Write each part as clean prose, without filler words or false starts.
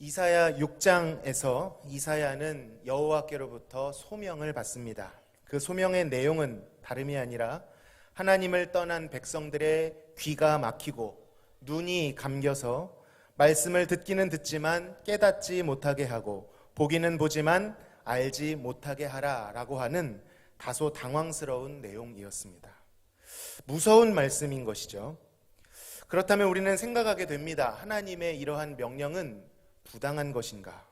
이사야 6장에서 이사야는 여호와께로부터 소명을 받습니다. 그 소명의 내용은 다름이 아니라 하나님을 떠난 백성들의 귀가 막히고 눈이 감겨서 말씀을 듣기는 듣지만 깨닫지 못하게 하고 보기는 보지만 알지 못하게 하라라고 하는 다소 당황스러운 내용이었습니다. 무서운 말씀인 것이죠. 그렇다면 우리는 생각하게 됩니다. 하나님의 이러한 명령은 부당한 것인가?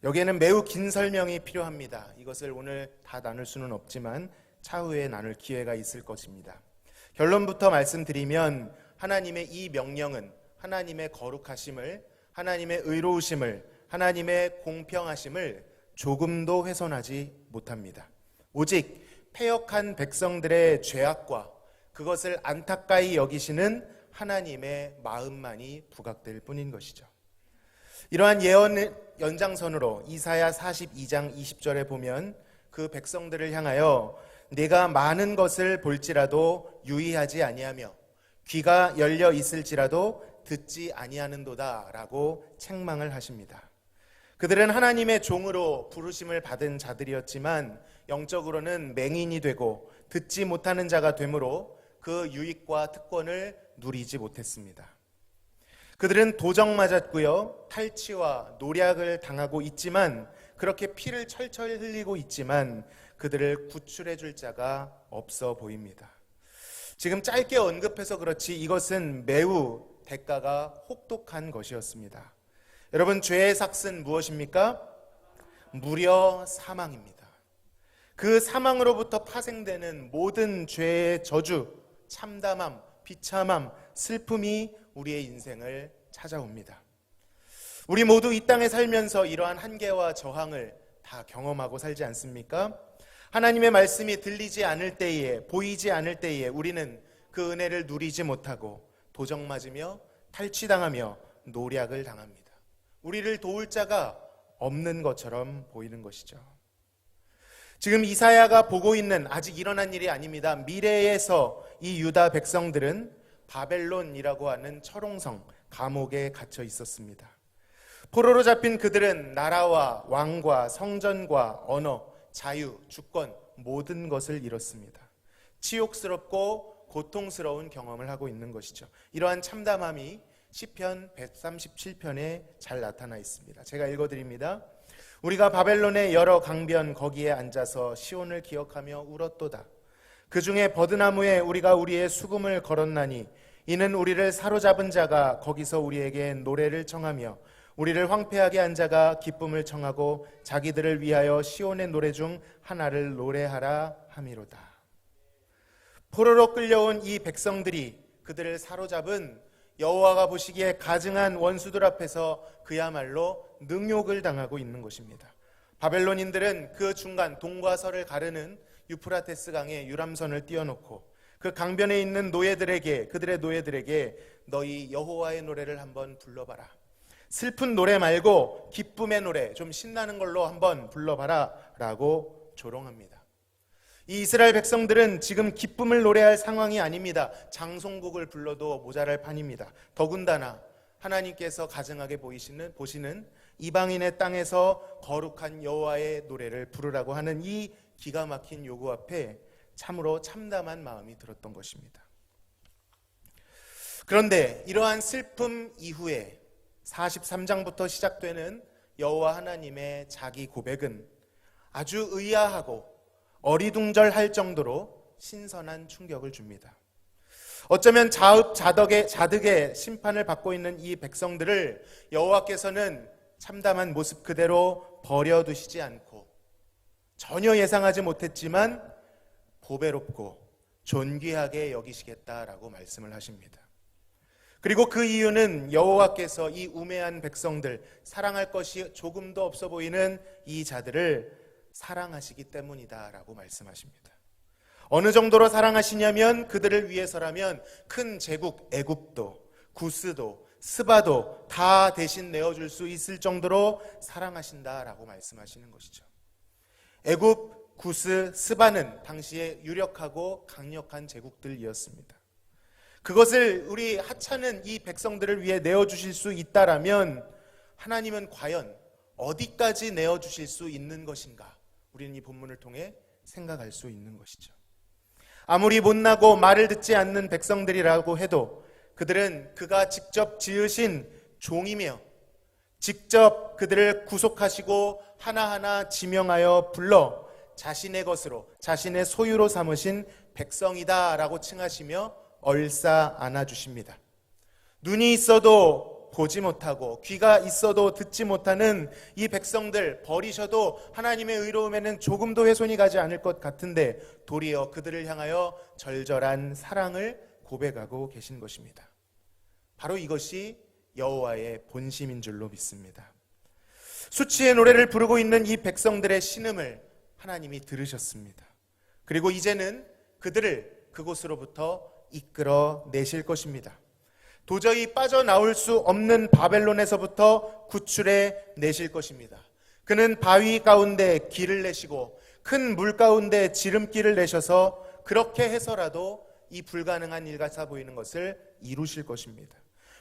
여기에는 매우 긴 설명이 필요합니다. 이것을 오늘 다 나눌 수는 없지만 차후에 나눌 기회가 있을 것입니다. 결론부터 말씀드리면 하나님의 이 명령은 하나님의 거룩하심을, 하나님의 의로우심을, 하나님의 공평하심을 조금도 훼손하지 못합니다. 오직 패역한 백성들의 죄악과 그것을 안타까이 여기시는 하나님의 마음만이 부각될 뿐인 것이죠. 이러한 예언 연장선으로 이사야 42장 20절에 보면 그 백성들을 향하여 내가 많은 것을 볼지라도 유의하지 아니하며 귀가 열려 있을지라도 듣지 아니하는도다 라고 책망을 하십니다. 그들은 하나님의 종으로 부르심을 받은 자들이었지만 영적으로는 맹인이 되고 듣지 못하는 자가 되므로 그 유익과 특권을 누리지 못했습니다. 그들은 도적 맞았고요, 탈취와 노략을 당하고 있지만, 그렇게 피를 철철 흘리고 있지만 그들을 구출해 줄 자가 없어 보입니다. 지금 짧게 언급해서 그렇지 이것은 매우 대가가 혹독한 것이었습니다. 여러분, 죄의 삭은 무엇입니까? 무려 사망입니다. 그 사망으로부터 파생되는 모든 죄의 저주, 참담함, 비참함, 슬픔이 우리의 인생을 찾아옵니다. 우리 모두 이 땅에 살면서 이러한 한계와 저항을 다 경험하고 살지 않습니까? 하나님의 말씀이 들리지 않을 때에, 보이지 않을 때에 우리는 그 은혜를 누리지 못하고 도적 맞으며 탈취당하며 노략을 당합니다. 우리를 도울 자가 없는 것처럼 보이는 것이죠. 지금 이사야가 보고 있는, 아직 일어난 일이 아닙니다. 미래에서 이 유다 백성들은 바벨론이라고 하는 철옹성, 감옥에 갇혀 있었습니다. 포로로 잡힌 그들은 나라와 왕과 성전과 언어, 자유, 주권, 모든 것을 잃었습니다. 치욕스럽고 고통스러운 경험을 하고 있는 것이죠. 이러한 참담함이 시편 137편에 잘 나타나 있습니다. 제가 읽어드립니다. 우리가 바벨론의 여러 강변 거기에 앉아서 시온을 기억하며 울었도다. 그 중에 버드나무에 우리가 우리의 수금을 걸었나니 이는 우리를 사로잡은 자가 거기서 우리에게 노래를 청하며 우리를 황폐하게 한 자가 기쁨을 청하고 자기들을 위하여 시온의 노래 중 하나를 노래하라 함이로다. 포로로 끌려온 이 백성들이 그들을 사로잡은 여호와가 보시기에 가증한 원수들 앞에서 그야말로 능욕을 당하고 있는 것입니다. 바벨론인들은 그 중간 동과 서를 가르는 유프라테스 강에 유람선을 띄워놓고 그 강변에 있는 노예들에게, 그들의 노예들에게 너희 여호와의 노래를 한번 불러봐라. 슬픈 노래 말고 기쁨의 노래, 좀 신나는 걸로 한번 불러봐라 라고 조롱합니다. 이 이스라엘 백성들은 지금 기쁨을 노래할 상황이 아닙니다. 장송곡을 불러도 모자랄 판입니다. 더군다나 하나님께서 가증하게 보시는 이방인의 땅에서 거룩한 여호와의 노래를 부르라고 하는 이 기가 막힌 요구 앞에 참으로 참담한 마음이 들었던 것입니다. 그런데 이러한 슬픔 이후에 43장부터 시작되는 여호와 하나님의 자기 고백은 아주 의아하고 어리둥절할 정도로 신선한 충격을 줍니다. 어쩌면 자득의 심판을 받고 있는 이 백성들을 여호와께서는 참담한 모습 그대로 버려두시지 않고 전혀 예상하지 못했지만 보배롭고 존귀하게 여기시겠다라고 말씀을 하십니다. 그리고 그 이유는 여호와께서 이 우매한 백성들, 사랑할 것이 조금도 없어 보이는 이 자들을 사랑하시기 때문이다라고 말씀하십니다. 어느 정도로 사랑하시냐면 그들을 위해서라면 큰 제국 애굽도, 구스도, 스바도 다 대신 내어줄 수 있을 정도로 사랑하신다라고 말씀하시는 것이죠. 애굽, 구스, 스바는 당시에 유력하고 강력한 제국들이었습니다. 그것을 우리 하찮은 이 백성들을 위해 내어주실 수 있다라면 하나님은 과연 어디까지 내어주실 수 있는 것인가? 우리는 이 본문을 통해 생각할 수 있는 것이죠. 아무리 못나고 말을 듣지 않는 백성들이라고 해도 그들은 그가 직접 지으신 종이며 직접 그들을 구속하시고 하나하나 지명하여 불러 자신의 것으로, 자신의 소유로 삼으신 백성이다 라고 칭하시며 얼싸 안아주십니다. 눈이 있어도 보지 못하고 귀가 있어도 듣지 못하는 이 백성들 버리셔도 하나님의 의로움에는 조금도 훼손이 가지 않을 것 같은데 도리어 그들을 향하여 절절한 사랑을 고백하고 계신 것입니다. 바로 이것이 여호와의 본심인 줄로 믿습니다. 수치의 노래를 부르고 있는 이 백성들의 신음을 하나님이 들으셨습니다. 그리고 이제는 그들을 그곳으로부터 이끌어 내실 것입니다. 도저히 빠져나올 수 없는 바벨론에서부터 구출해 내실 것입니다. 그는 바위 가운데 길을 내시고 큰 물 가운데 지름길을 내셔서 그렇게 해서라도 이 불가능한 일 같아 보이는 것을 이루실 것입니다.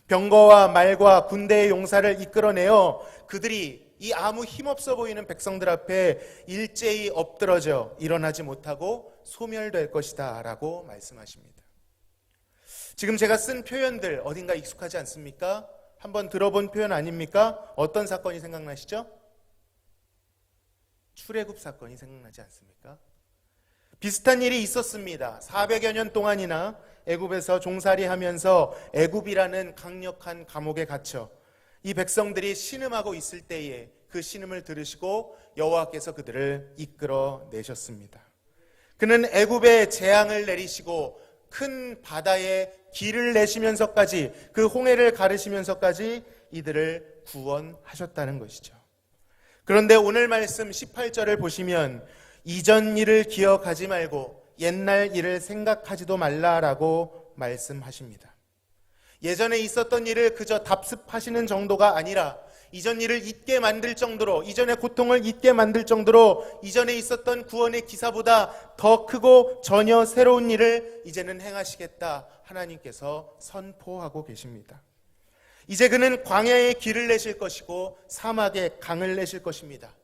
병거와 말과 군대의 용사를 이끌어내어 그들이 이 아무 힘없어 보이는 백성들 앞에 일제히 엎드러져 일어나지 못하고 소멸될 것이다 라고 말씀하십니다. 지금 제가 쓴 표현들 어딘가 익숙하지 않습니까? 한번 들어본 표현 아닙니까? 어떤 사건이 생각나시죠? 출애굽 사건이 생각나지 않습니까? 비슷한 일이 있었습니다. 400여 년 동안이나 애굽에서 종살이하면서 애굽이라는 강력한 감옥에 갇혀 이 백성들이 신음하고 있을 때에 그 신음을 들으시고 여호와께서 그들을 이끌어 내셨습니다. 그는 애굽에 재앙을 내리시고 큰 바다에 길을 내시면서까지 그 홍해를 가르시면서까지 이들을 구원하셨다는 것이죠. 그런데 오늘 말씀 18절을 보시면 이전 일을 기억하지 말고 옛날 일을 생각하지도 말라라고 말씀하십니다. 예전에 있었던 일을 그저 답습하시는 정도가 아니라 이전 일을 잊게 만들 정도로, 이전의 고통을 잊게 만들 정도로 이전에 있었던 구원의 기사보다 더 크고 전혀 새로운 일을 이제는 행하시겠다 하나님께서 선포하고 계십니다. 이제 그는 광야에 길을 내실 것이고 사막에 강을 내실 것입니다.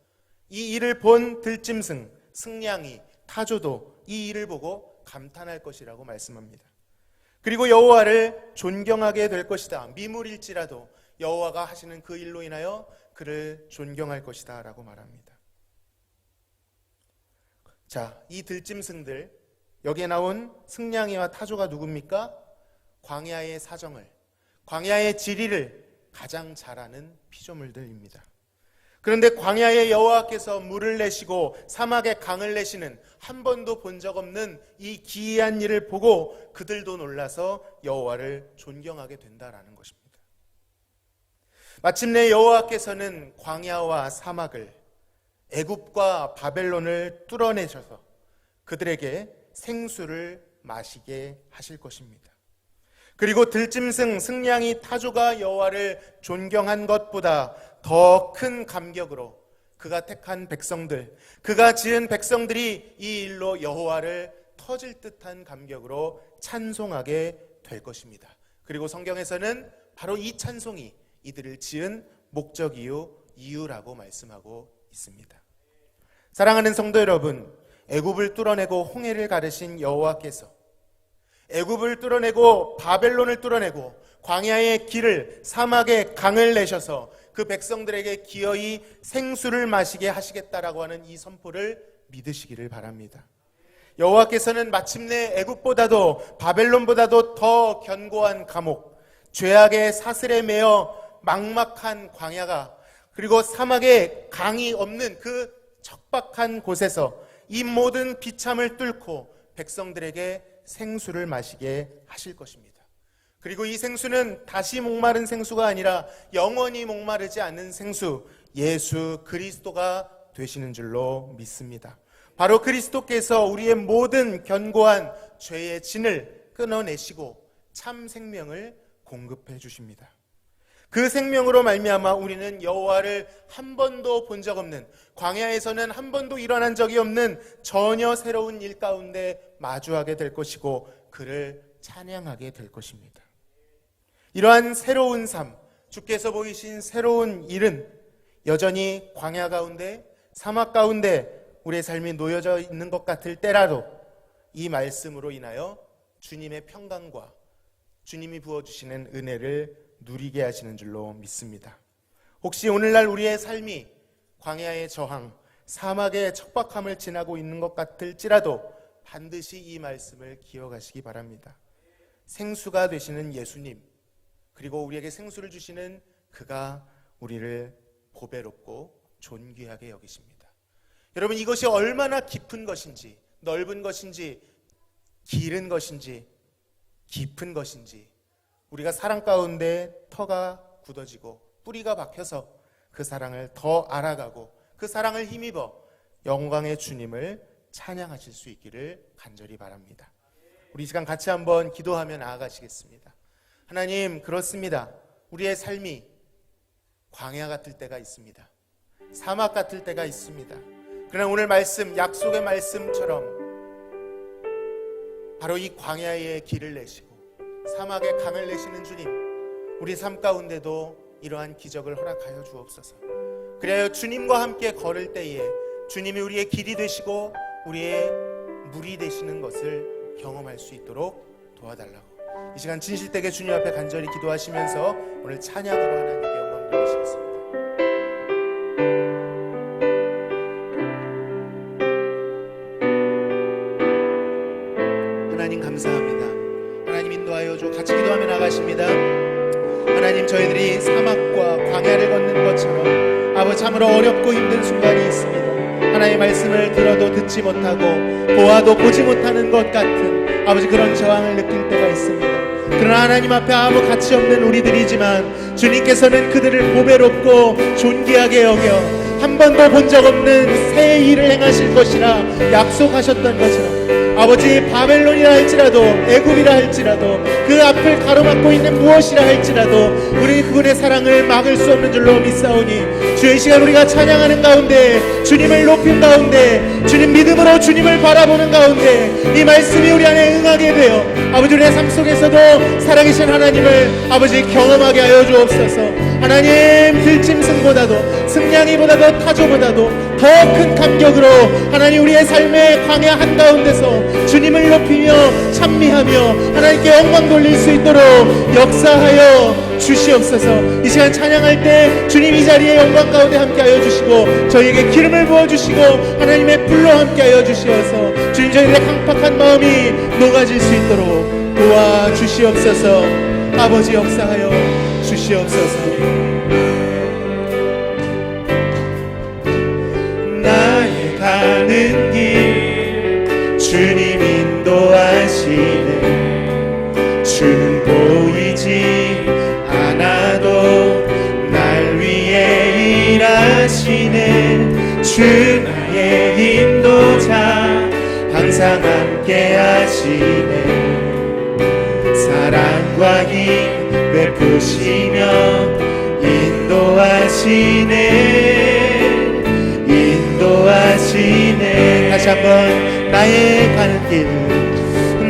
이 일을 본 들짐승, 승냥이, 타조도 이 일을 보고 감탄할 것이라고 말씀합니다. 그리고 여호와를 존경하게 될 것이다. 미물일지라도 여호와가 하시는 그 일로 인하여 그를 존경할 것이다 라고 말합니다. 자, 이 들짐승들, 여기에 나온 승냥이와 타조가 누굽니까? 광야의 사정을, 광야의 지리를 가장 잘 아는 피조물들입니다. 그런데 광야의 여호와께서 물을 내시고 사막에 강을 내시는 한 번도 본 적 없는 이 기이한 일을 보고 그들도 놀라서 여호와를 존경하게 된다라는 것입니다. 마침내 여호와께서는 광야와 사막을, 애굽과 바벨론을 뚫어내셔서 그들에게 생수를 마시게 하실 것입니다. 그리고 들짐승, 승냥이, 타조가 여호와를 존경한 것보다 더 큰 감격으로 그가 택한 백성들, 그가 지은 백성들이 이 일로 여호와를 터질 듯한 감격으로 찬송하게 될 것입니다. 그리고 성경에서는 바로 이 찬송이 이들을 지은 이유라고 말씀하고 있습니다. 사랑하는 성도 여러분, 애굽을 뚫어내고 홍해를 가르신 여호와께서 애굽을 뚫어내고 바벨론을 뚫어내고 광야의 길을, 사막의 강을 내셔서 그 백성들에게 기어이 생수를 마시게 하시겠다라고 하는 이 선포를 믿으시기를 바랍니다. 여호와께서는 마침내 애굽보다도 바벨론보다도 더 견고한 감옥, 죄악의 사슬에 매여 막막한 광야가, 그리고 사막에 강이 없는 그 척박한 곳에서 이 모든 비참을 뚫고 백성들에게 생수를 마시게 하실 것입니다. 그리고 이 생수는 다시 목마른 생수가 아니라 영원히 목마르지 않는 생수, 예수 그리스도가 되시는 줄로 믿습니다. 바로 그리스도께서 우리의 모든 견고한 죄의 진을 끊어내시고 참 생명을 공급해 주십니다. 그 생명으로 말미암아 우리는 여호와를 한 번도 본 적 없는, 광야에서는 한 번도 일어난 적이 없는 전혀 새로운 일 가운데 마주하게 될 것이고 그를 찬양하게 될 것입니다. 이러한 새로운 삶, 주께서 보이신 새로운 일은 여전히 광야 가운데, 사막 가운데 우리의 삶이 놓여져 있는 것 같을 때라도 이 말씀으로 인하여 주님의 평강과 주님이 부어주시는 은혜를 누리게 하시는 줄로 믿습니다. 혹시 오늘날 우리의 삶이 광야의 저항, 사막의 척박함을 지나고 있는 것 같을지라도 반드시 이 말씀을 기억하시기 바랍니다. 생수가 되시는 예수님, 그리고 우리에게 생수를 주시는 그가 우리를 보배롭고 존귀하게 여기십니다. 여러분, 이것이 얼마나 깊은 것인지, 넓은 것인지, 길은 것인지, 깊은 것인지, 우리가 사랑 가운데 터가 굳어지고 뿌리가 박혀서 그 사랑을 더 알아가고 그 사랑을 힘입어 영광의 주님을 찬양하실 수 있기를 간절히 바랍니다. 우리 이 시간 같이 한번 기도하며 나아가시겠습니다. 하나님, 그렇습니다. 우리의 삶이 광야 같을 때가 있습니다. 사막 같을 때가 있습니다. 그러나 오늘 말씀, 약속의 말씀처럼 바로 이 광야의 길을 내시고 사막의 강을 내시는 주님, 우리 삶 가운데도 이러한 기적을 허락하여 주옵소서. 그래야 주님과 함께 걸을 때에 주님이 우리의 길이 되시고 우리의 물이 되시는 것을 경험할 수 있도록 도와달라고, 이 시간 진실되게 주님 앞에 간절히 기도하시면서 오늘 찬양으로 하나님께 영광 돌리시겠습니다. 하나님 감사합니다. 하나님 인도하여 줘. 같이 기도하며 나가십니다. 하나님, 저희들이 사막과 광야를 걷는 것처럼 아버지 참으로 어렵고 힘든 순간이 있습니다. 하나님의 말씀을 들어도 듣지 못하고 보아도 보지 못하는 것 같은 아버지 그런 저항을 느낄 때가 있습니다. 그러나 하나님 앞에 아무 가치 없는 우리들이지만 주님께서는 그들을 보배롭고 존귀하게 여겨 한 번도 본 적 없는 새 일을 행하실 것이라 약속하셨던 것처럼 아버지, 바벨론이라 할지라도 애굽이라 할지라도 그 앞을 가로막고 있는 무엇이라 할지라도 우리 그분의 사랑을 막을 수 없는 줄로 믿사오니 주의 시간 우리가 찬양하는 가운데, 주님을 높인 가운데, 주님 믿음으로 주님을 바라보는 가운데 이 말씀이 우리 안에 응하게 되어 아버지 우리의 삶 속에서도 살아계신 하나님을 아버지 경험하게 하여 주옵소서. 하나님, 들짐승보다도 승냥이보다도 타조보다도 더 큰 감격으로 하나님 우리의 삶의 광야 한가운데서 주님을 높이며 찬미하며 하나님께 영광 돌릴 수 있도록 역사하여 주시옵소서. 이 시간 찬양할 때 주님 이 자리에 영광 가운데 함께하여 주시고 저희에게 기름을 부어주시고 하나님의 불로 함께하여 주시어서 주님 저희들의 강팍한 마음이 녹아질 수 있도록 도와주시옵소서. 아버지, 역사하여 주시옵소서. 나의 가는 길 주님 인도하시네. 주는 보이지 않아도 날 위해 일하시네. 주 나의 인도자 항상 함께 하시네. 사랑과 힘 베푸시며 인도하시네. 인도하시네. 다시 한번 나의 가는 길,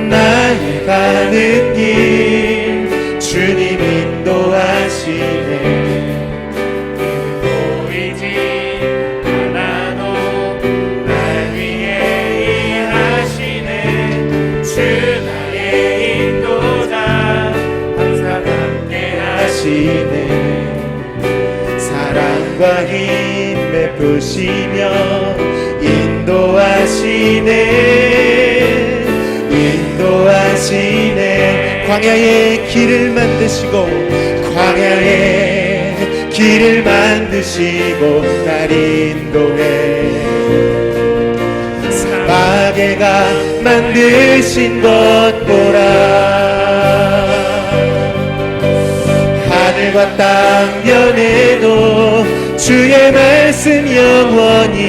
나의 가는 길 주님 인도하시네. 보이지 않아도 날 위해 일하시네. 주 나의 인도자 항상 함께 하시네. 사랑과 힘 베푸시며 인도하시네. 인도하시네. 광야의 길을 만드시고 광야의 길을 만드시고 날 인도해. 사막에가 만드신 것 보라. 하늘과 땅 변해도 주의 말씀 영원히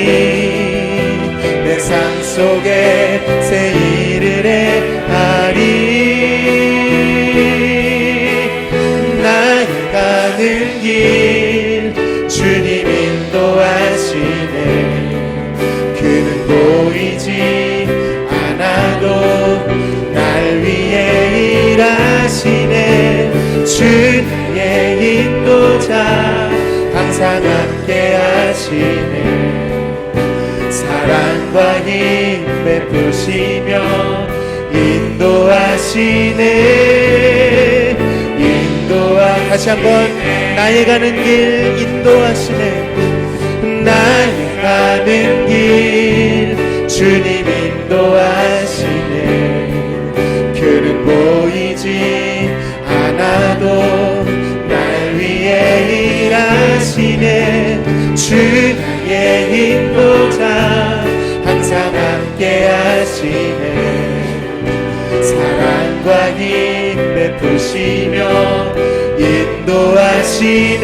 내 삶 속에 새 일을 행하리. 나의 가는 길 주님 인도하시네. 그는 보이지 않아도 날 위해 일하시네. 주 나의 인도 항상 함께 하시네. 사랑과 힘 베푸시며 인도하시네. 다시 한번 나의 가는 길 인도하시네. 나의 가는 길 주님 인도하시네. 그는 보이지 않아도 날 위해 일하시네. 주 나의 인도자 항상 함께 하시네. 사랑과 힘 베푸시며 인도하시네.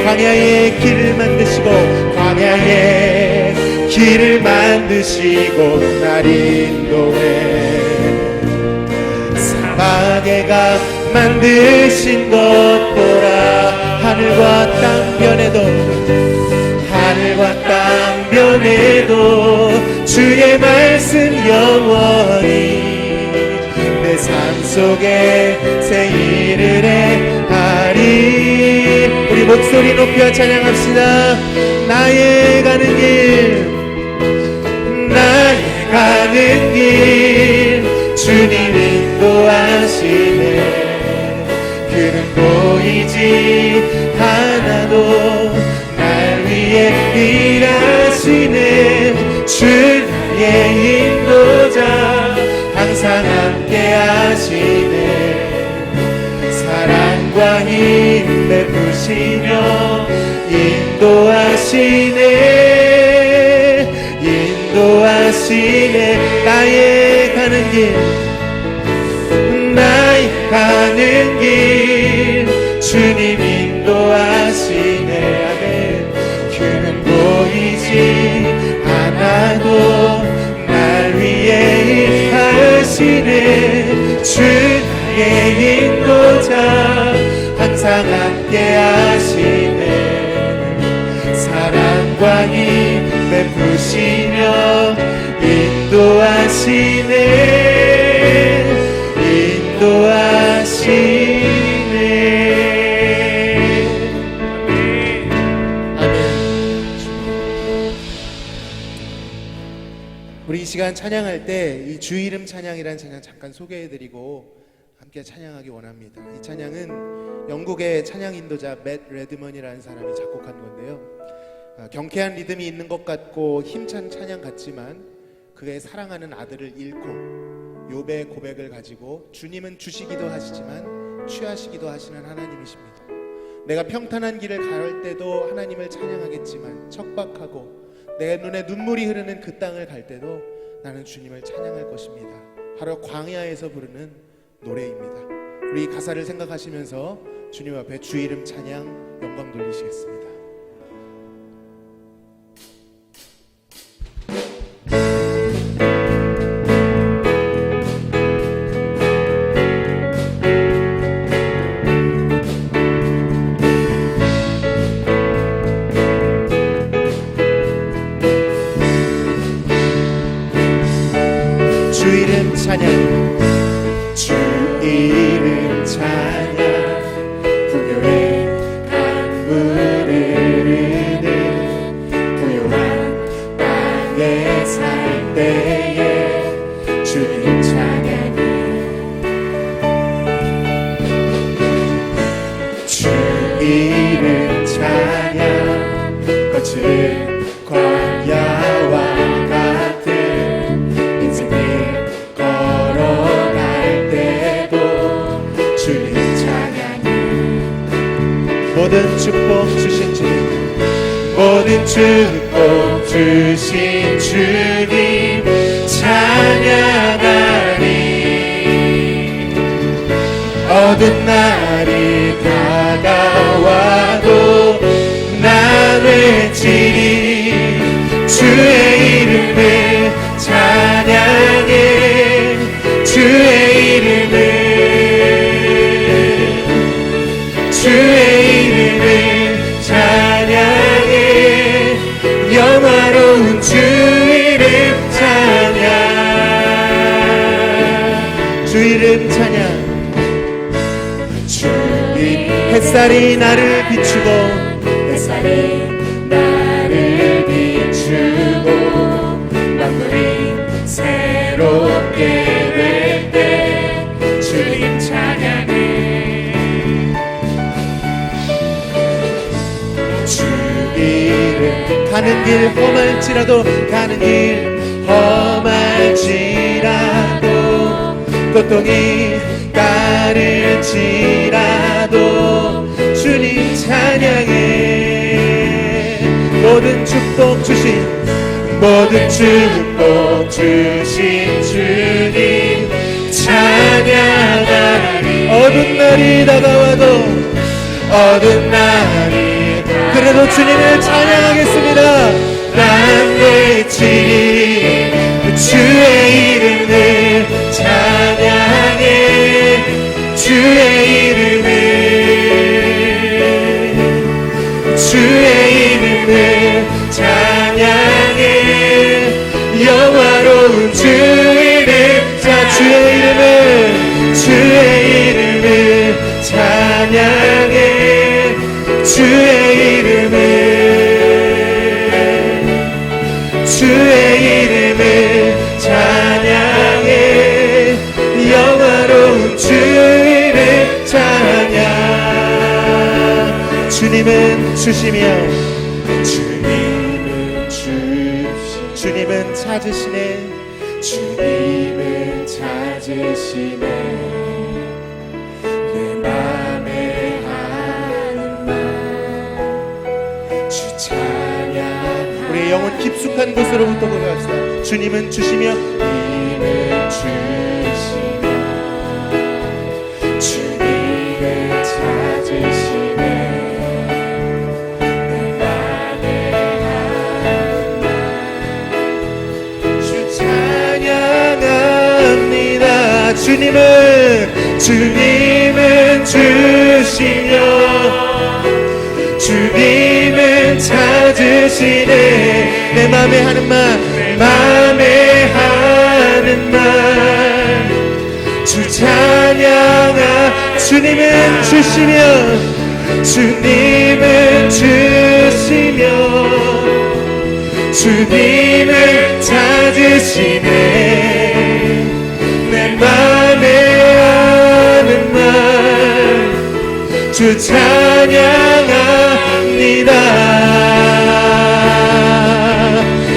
광야의 길을 만드시고 광야의 길을 만드시고 날 인도해. 사막에 가 만드신 것 보라. 하늘과 땅 변해도 주의 말씀 영원히 내 삶 속에 새 일을 행하리. 우리 목소리 높여 찬양합시다. 나의 가는 길 주님 인도하시네. 그는 보이지 않아도 날 위해 일하시네. 주 나의 인도자 항상 함께 하시네. 사랑과 힘 베푸시며 인도하시네. 나의 가는 길 주님 인도하시네. 아멘. 그는 보이지 않아도 날 위해 일하시네. 주 나의 인도자 항상 함께 하시네. 사랑과 힘 베푸시며 인도하시네. 아멘. 우리 이 시간 찬양할 때 이 주 이름 찬양이라는 찬양 잠깐 소개해드리고 함께 찬양하기 원합니다. 이 찬양은 영국의 찬양 인도자 맷 레드먼이라는 사람이 작곡한 건데요. 경쾌한 리듬이 있는 것 같고 힘찬 찬양 같지만 그의 사랑하는 아들을 잃고 욥의 고백을 가지고 주님은 주시기도 하시지만 취하시기도 하시는 하나님이십니다. 내가 평탄한 길을 갈 때도 하나님을 찬양하겠지만 척박하고 내 눈에 눈물이 흐르는 그 땅을 갈 때도 나는 주님을 찬양할 것입니다. 바로 광야에서 부르는 노래입니다. 우리 이 가사를 생각하시면서 주님 앞에 주 이름 찬양 영광 돌리시겠습니다. 주 이름 찬양, 주 이름 찬양, 풍요의 강물을 흐르는 부요한 땅에 살 때에 주 이름 찬양이, 주 이름 찬양, 거친 광야와 모든 축복 주신 주님, 모든 축복 주신 주님 찬양하리. 어두운 날이 다가와도 나 외치리. 주의 이름을 찬양해. 주의 이름을, 주의 찬양해. 영화로운 주 이름 찬양, 주 이름 찬양, 주 햇살이 나를 비추고 햇살이 나를 비추고 만물이 새롭게 될 때 주님 찬양해 주 이름 가는 길 험할지라도 가는 길 험할지라도 고통이 따를지라도 주님 찬양해 모든 축복 주신 주님 찬양하리 어두운 날이 다가와도 어두운 날이 그래도 주님을 찬양하겠습니다 난 외치리 주의 이름을 찬양해 주의 이름을 찬양해 영화로운 주 이름 자 주의 이름을 찬양해 주의 이름을 찬양해 영화로운 주 이름 찬양 주님은 주시며 주님은 찾으시네 주님은 찾으시네 내 맘에 하는 말 주 찬양 우리 영혼 깊숙한 곳으로부터 고백합시다 주님은 주시며 주님은 찾으시네 내 맘에 하는 말 주 찬양합니다 주님은 주시며 주님은 찾으시네 내 맘에 하는 말 주 찬양하 주님은 주시며 주님은 찾으시네 내 맘에 하는 말 주 찬양합니다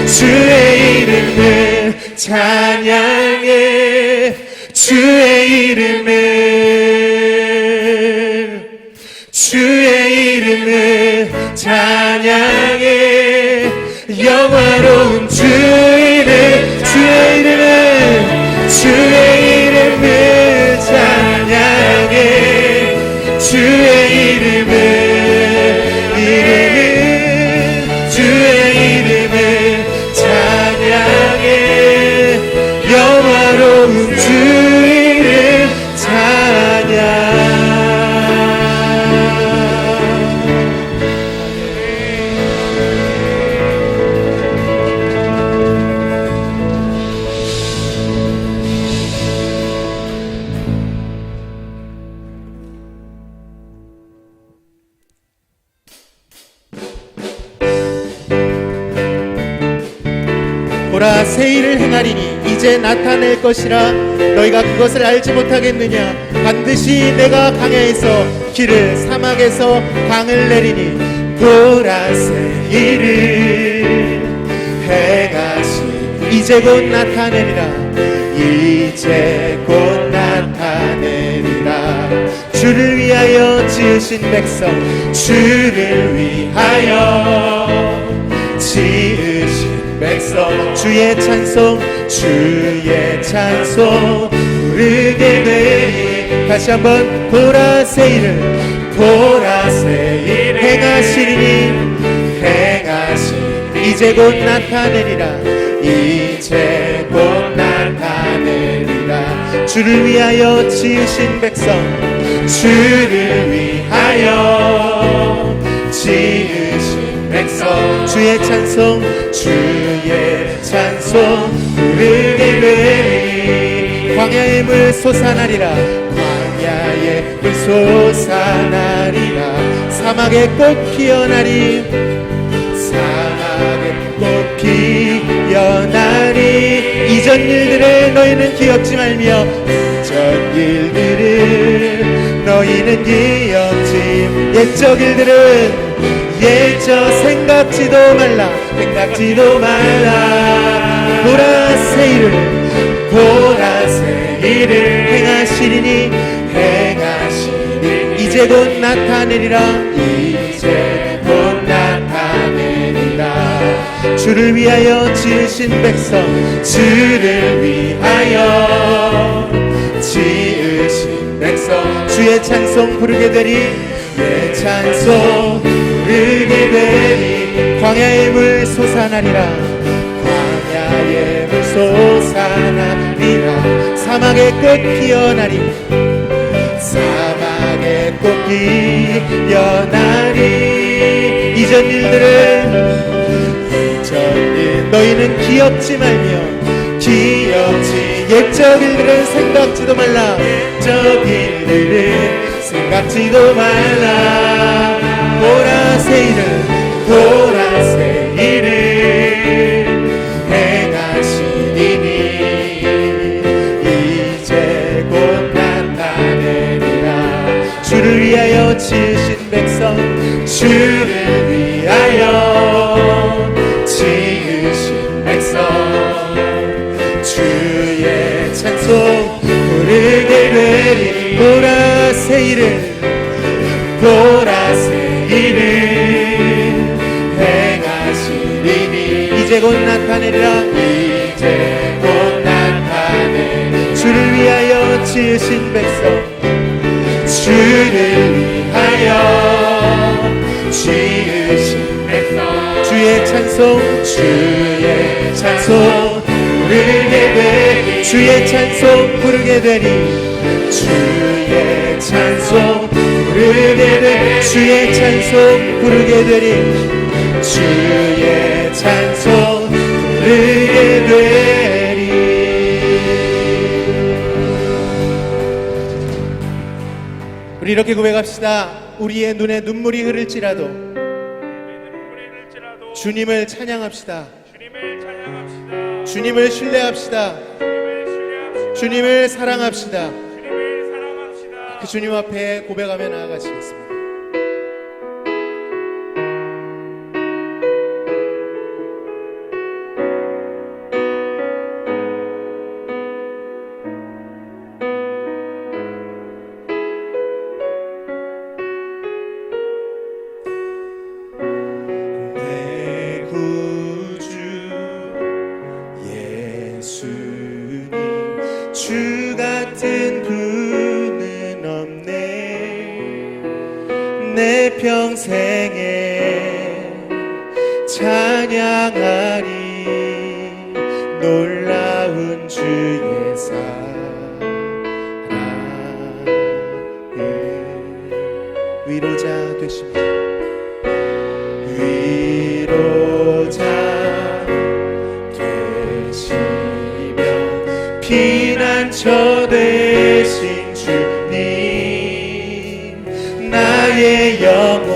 주의 이름을 찬양해 주의 이름을 찬양해 영화로운 주의 이름을 찬양해 주의 이름을 찬양해 영화로운 주 이름 찬양 보라 새 일을 행하리니 이제 나타낼 것이라 너희가 그것을 알지 못하겠느냐 반드시 내가 광야에서 길을 사막에서 강을 내리니 보라 새 일을 행하시니 이제 곧 나타내리라 이제 곧 나타내리라 주를 위하여 지으신 백성 주를 위하여 지으신 백성 주의 찬송 부르게 되니 다시 한번 보라 새 일을 행하시니 이제 곧 나타내리라 이제 곧 나타내리라 주를 위하여 지으신 백성 주를 위하여 지으신 백성 주의 찬송 부르게 되니 광야의 물 솟아나리라 광야의 광야에 물 솟아나리라. 사막에 꽃 피어나리. 사막에 꽃 피어나리. 이전 일들을 너희는 기억지 말며 이전 일들을 너희는 기억지. 옛적 일들은 옛적 생각지도 말라. 생각지도 말라. 보라새 일을 보라새 일을 행하시리니 행하시리. 이제 곧 나타내리라. 이제 곧 나타내리라. 주를 위하여 지으신 백성 주를 위하여 지으신 백성 주의 찬송 부르게 되리. 예 찬송 부르게 되리. 광야의 물 솟아나리라. 광야의 물 솟아나리라. 사막에 꽃 피어나리. 사막에 꽃 피어나리. 이전 일들은 너희는 기억지 말며 기억지. 옛적 일들은 생각지도 말라. 옛적 일들은 생각지도 말라. 보라새 일을 보라새 일을 행하시리니 이제 곧 나타내리라. 주를 위하여 지으신 백성 주를 위하여 지으신 백성 주의 찬송 부르게 되리. 보라새 일을 보라새 일을 행하시리니 이제 곧 나타내리라. 이제 곧 나타내리. 주를 위하여 지으신 백성 주를 위하여 지으신 백성 주의 찬송 주의 찬송 부르게 되리. 주의 찬송 부르게 되리. 주의 찬송 부르게 되리. 주의 찬송 부르게 되리. 주의 찬송 부르게 되리. 우리 이렇게 고백합시다. 우리의 눈에 눈물이 흐를지라도 주님을 찬양합시다. 주님을 신뢰합시다. 주님을 사랑합시다. 그 주님 앞에 고백하며 나아가시겠습니다. 내 구주 예수님 주 같은 분은 없네. 내 평생에 찬양하리. 놀라운 주의 사랑을 위로자 되시며 위로자 되시며 피난처 되신 주님 나의 영혼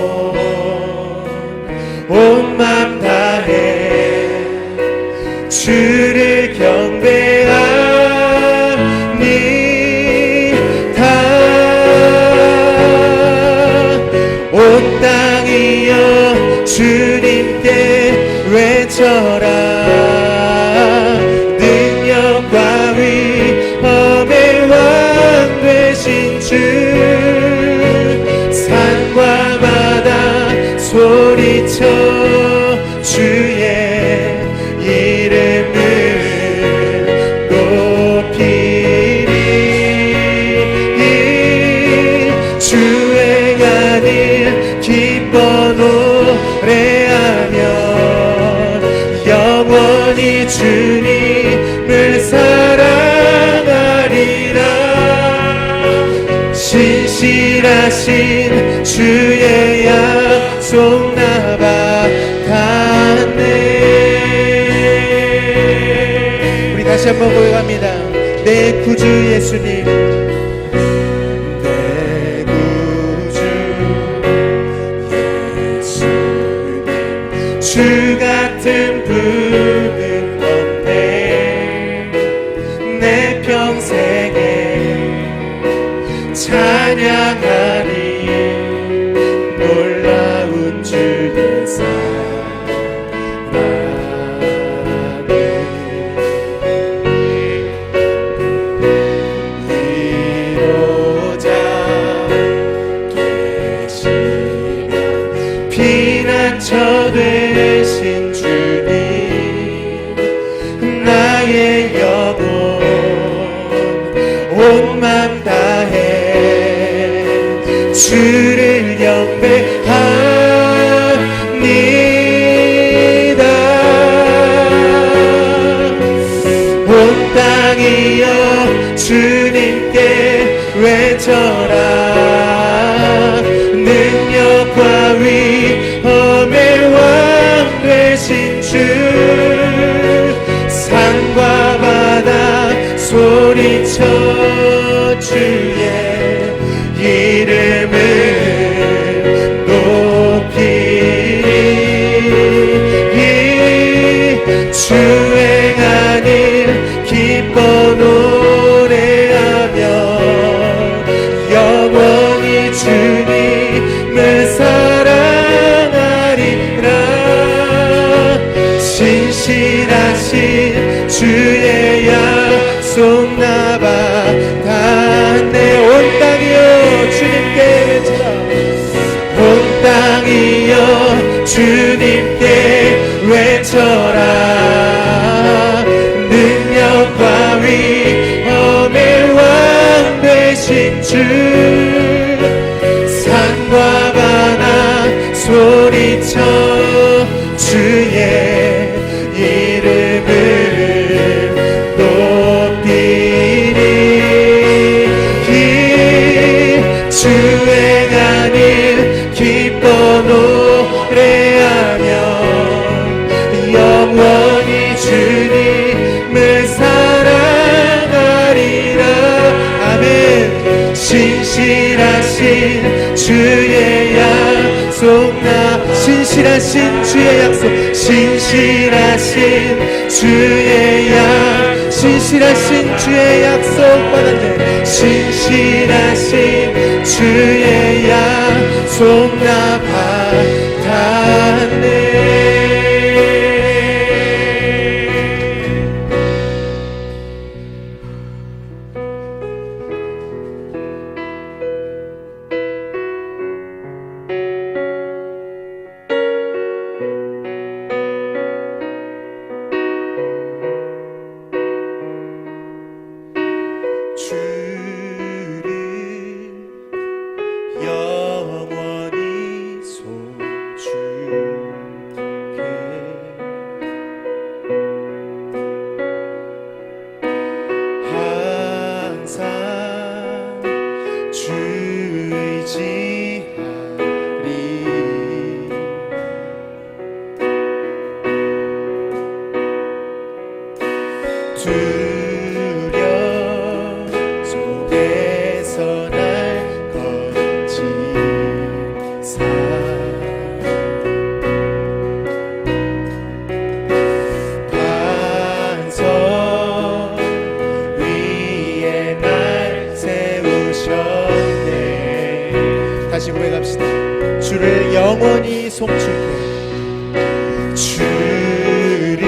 온 맘 다해 주를 경배하니 다 온 땅이여 주님께 외쳐라. 능력과 위엄의 왕 되신 주 산과 바다 소리쳐 주의 이름을 높이리. 주행한 일 기뻐 노래하며 영원히 주님을 사랑하리라. 신실하신 주의 약속 나 받았네. 우리 다시 한번 고백합니다. 내 구주 예수님 내 찬양하리 놀라운 주의 사랑이 위로자 계시며 피난처 되신 주님 나의 영혼 온 맘 다해 주를 경배합니다. 온 땅이여 주님께 외쳐라. 능력과 위엄의 왕 되신 주 산과 바다 소리쳐 주의 이름을 높이리. 주행한 일 기뻐 노래하며 영원히 주님을 사랑하리라. 신실하신 주의 약속 나 받았네. 온 땅이여 주님께 외쳐라. 온 땅이여 주님께 외쳐라. 능력과 위엄의 왕 되신 주 산과 바다 소리쳐 주의 이름을 높이리. 주행한 일 기뻐 노래하며 영원히 주님을 사랑하리라. 아멘. 신실하신 주의 약속 나 신실하신 주의 약속 신실하신 주의 신실하신 주의 약속 받았네. 신실하신 주의 약속 나 받았네. 주를 영원히 손주게 항상 주 의지하리. 다시 고백합시다. 주를 영원히 송축해. 주를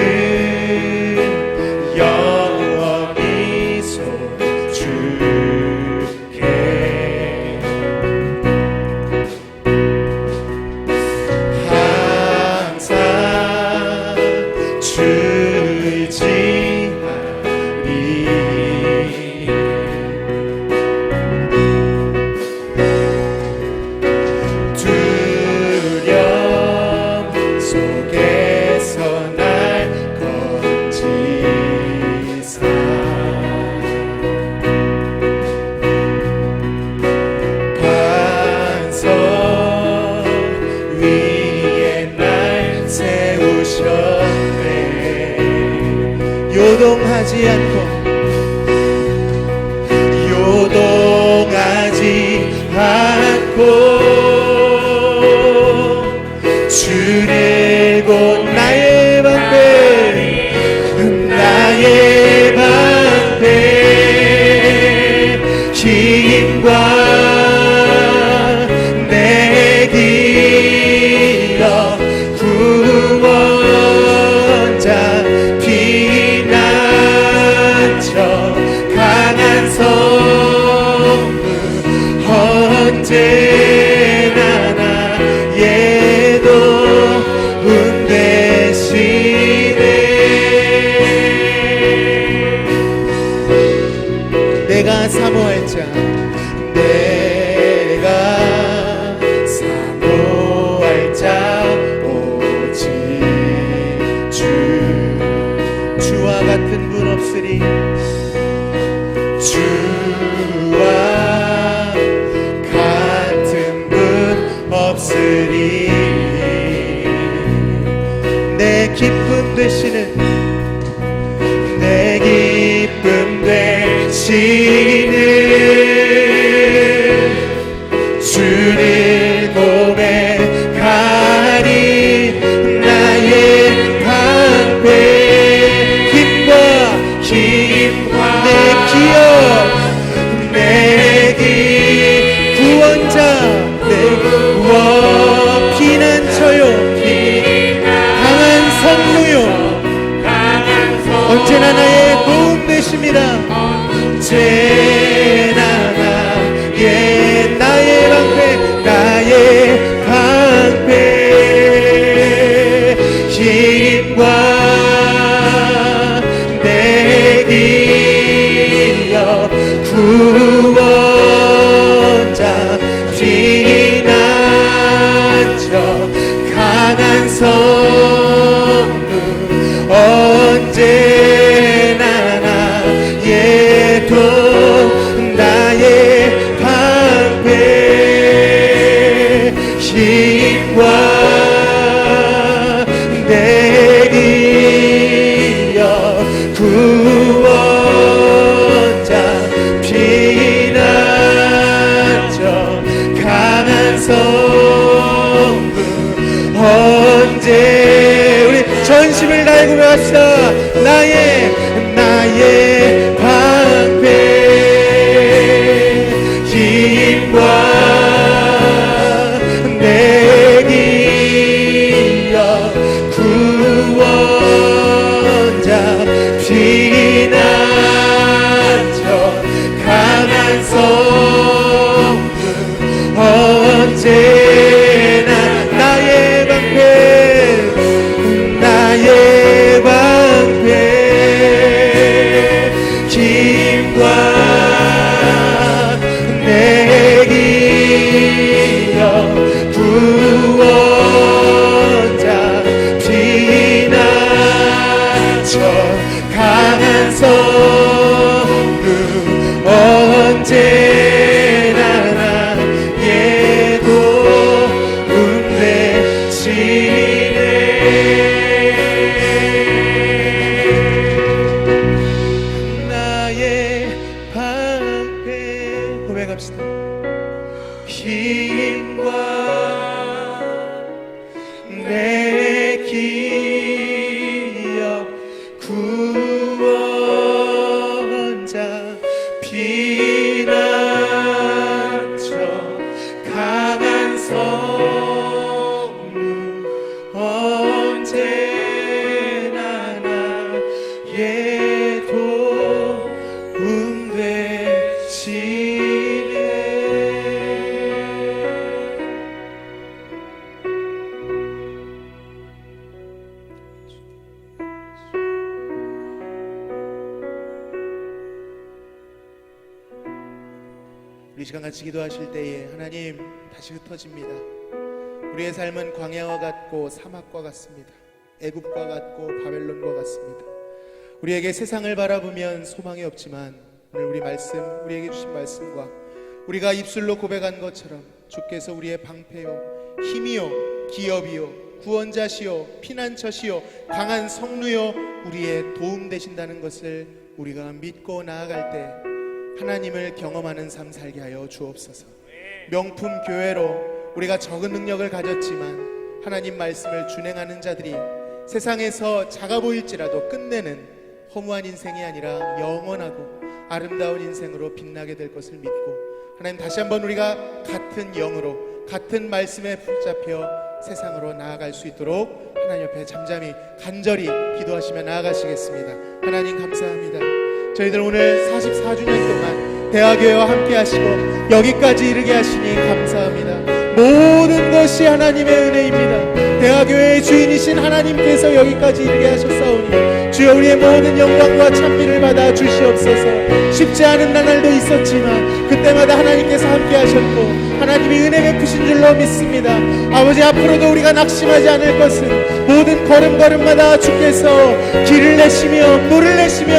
영원히 송축해. 항상 주 의지하리. 요동하지 않고 주를 곧 나의 방패 힘과 언제나 나의 도움 되시네. 내가 사모할 자, 내가 사모할 자 오직 주와 같은 분 없으리. 주와 같은 분 없으리. 내 기쁨 되시는, 내 기쁨 되시는 주를 고백하리. 나의 방패, 힘과 내 기업, 내 구원자, 내 피난처요, 강한 성루요, 언제나 나의 도움 되십니다. 언제나 나의 방패, 나의 방패, 힘과 내 기업, 구원자, 피난처, 강한 성루, 언제나 나의 도움, 나의 방패, 힘과 내 기업, 구원자, 피난처, 강한 성부, 언제 우리 전심을 다해 구별합시다. 나의 방패, 힘과 내 기업, 구원자, 피난처, 강한 성부, 언제나 나의 방패, 나의 방패, 힘과 내 기업, 구원자, 피난처, 강한 성루, 언제나 나의 도움 되시네. 나의 방패 고백합시다. 힘과 내 기업, 구원자, 피난처, 강한 성루, 언제나 나의 도움 되시네. 우리 시간 같이 기도하실 때에 하나님 다시 흩어집니다. 우리의 삶은 광야와 같고 사막과 같습니다. 애굽과 같고 바벨론과 같습니다. 우리에게 세상을 바라보면 소망이 없지만 오늘 우리에게 주신 말씀과 우리가 입술로 고백한 것처럼 주께서 우리의 방패요, 힘이요, 기업이요, 구원자시요, 피난처시요, 강한 성루요, 우리의 도움 되신다는 것을 우리가 믿고 나아갈 때 하나님을 경험하는 삶 살게 하여 주옵소서. 명품 교회로 우리가 적은 능력을 가졌지만 하나님 말씀을 준행하는 자들이 세상에서 작아 보일지라도 끝내는 허무한 인생이 아니라 영원하고 아름다운 인생으로 빛나게 될 것을 믿고, 하나님 다시 한번 우리가 같은 영으로 같은 말씀에 붙잡혀 세상으로 나아갈 수 있도록 하나님 옆에 잠잠히 간절히 기도하시며 나아가시겠습니다. 하나님 감사합니다. 저희들 오늘 44주년 동안 대학교회와 함께 하시고 여기까지 이르게 하시니 감사합니다. 모든 것이 하나님의 은혜입니다. 대학교회의 주인이신 하나님께서 여기까지 이르게 하셨사오니 주여 우리의 모든 영광과 찬미를 받아 주시옵소서. 쉽지 않은 나날도 있었지만 그때마다 하나님께서 함께 하셨고 하나님이 은혜 베푸신 줄로 믿습니다. 아버지, 앞으로도 우리가 낙심하지 않을 것은 모든 걸음걸음마다 주께서 길을 내시며 물을 내시며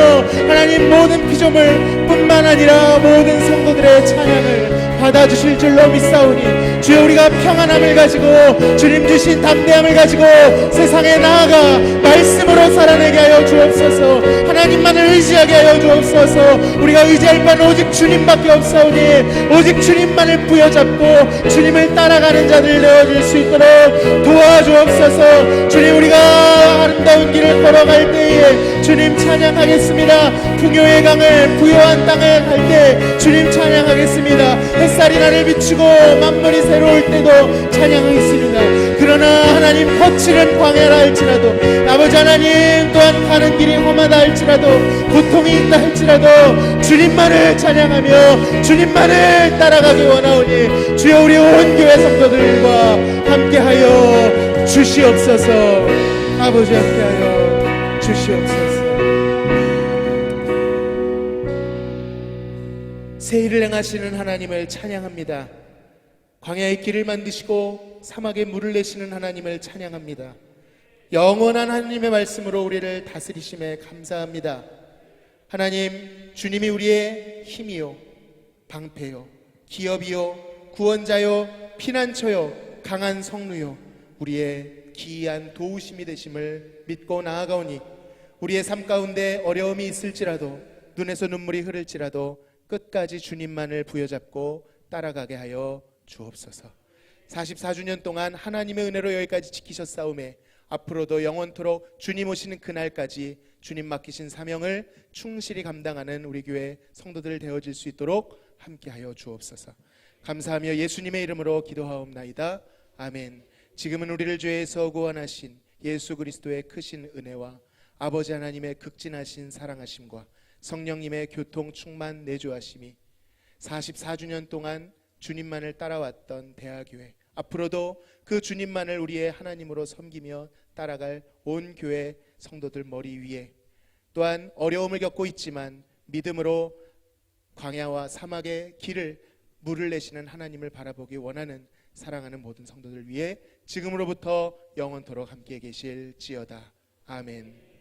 하나님 모든 피조물 뿐만 아니라 모든 성도들의 찬양을 받아주실 줄로 믿사오니 주여 우리가 평안함을 가지고 주님 주신 담대함을 가지고 세상에 나아가 말씀으로 살아내게 하여 주옵소서. 하나님만을 의지하게 하여 주옵소서. 우리가 의지할 바는 오직 주님밖에 없사오니 오직 주님만을 부여잡고 주님을 따라가는 자들 되어줄 수 있도록 도와주옵소서. 주님, 우리가 아름다운 길을 걸어갈 때에 주님 찬양하겠습니다. 풍요의 강을 부요한 땅에 갈 때 주님 찬양하겠습니다. 햇살이 나를 비추고 만물이 새로울 때도 찬양하겠습니다. 그러나 하나님, 거칠은 광야라 할지라도 아버지 하나님 또한 가는 길이 험하다 할지라도 고통이 있다 할지라도 주님만을 찬양하며 주님만을 따라가기 원하오니 주여 우리 온 교회 성도들과 함께하여 주시옵소서. 아버지, 함께하여 주시옵소서. 새 일을 행하시는 하나님을 찬양합니다. 광야의 길을 만드시고 사막에 물을 내시는 하나님을 찬양합니다. 영원한 하나님의 말씀으로 우리를 다스리심에 감사합니다. 하나님, 주님이 우리의 힘이요 방패요 기업이요 구원자요 피난처요 강한 성루요 우리의 기이한 도우심이 되심을 믿고 나아가오니 우리의 삶 가운데 어려움이 있을지라도 눈에서 눈물이 흐를지라도 끝까지 주님만을 부여잡고 따라가게 하여 주옵소서. 44주년 동안 하나님의 은혜로 여기까지 지키셨사오매 앞으로도 영원토록 주님 오시는 그날까지 주님 맡기신 사명을 충실히 감당하는 우리 교회 성도들 되어질 수 있도록 함께하여 주옵소서. 감사하며 예수님의 이름으로 기도하옵나이다. 아멘. 지금은 우리를 죄에서 구원하신 예수 그리스도의 크신 은혜와 아버지 하나님의 극진하신 사랑하심과 성령님의 교통 충만 내주하심이 44주년 동안 주님만을 따라왔던 대하교회, 앞으로도 그 주님만을 우리의 하나님으로 섬기며 따라갈 온 교회 성도들 머리 위에, 또한 어려움을 겪고 있지만 믿음으로 광야와 사막의 길을 물을 내시는 하나님을 바라보기 원하는 사랑하는 모든 성도들 위해 지금으로부터 영원토록 함께 계실지어다. 아멘.